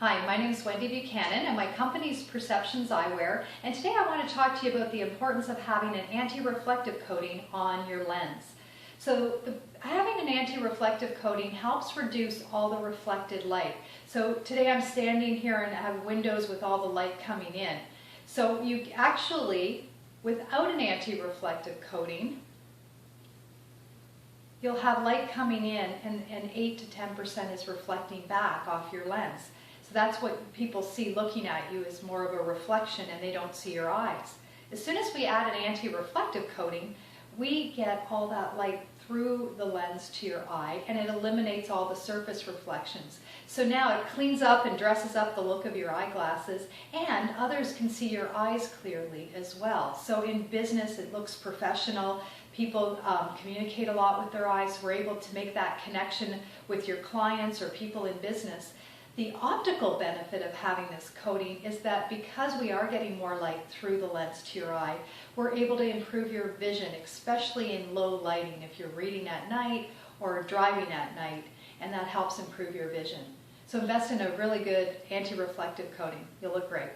Hi, my name is Wendy Buchanan and my company is Perceptions Eyewear, and today I want to talk to you about the importance of having an anti-reflective coating on your lens. So having an anti-reflective coating helps reduce all the reflected light. So today I'm standing here and I have windows with all the light coming in. So you actually, without an anti-reflective coating, you'll have light coming in and 8 to 10% is reflecting back off your lens. So that's what people see looking at you, is more of a reflection, and they don't see your eyes. As soon as we add an anti-reflective coating, we get all that light through the lens to your eye, and it eliminates all the surface reflections. So now it cleans up and dresses up the look of your eyeglasses, and others can see your eyes clearly as well. So in business, it looks professional. People communicate a lot with their eyes. We're able to make that connection with your clients or people in business. The optical benefit of having this coating is that because we are getting more light through the lens to your eye, we're able to improve your vision, especially in low lighting if you're reading at night or driving at night, and that helps improve your vision. So invest in a really good anti-reflective coating. You'll look great.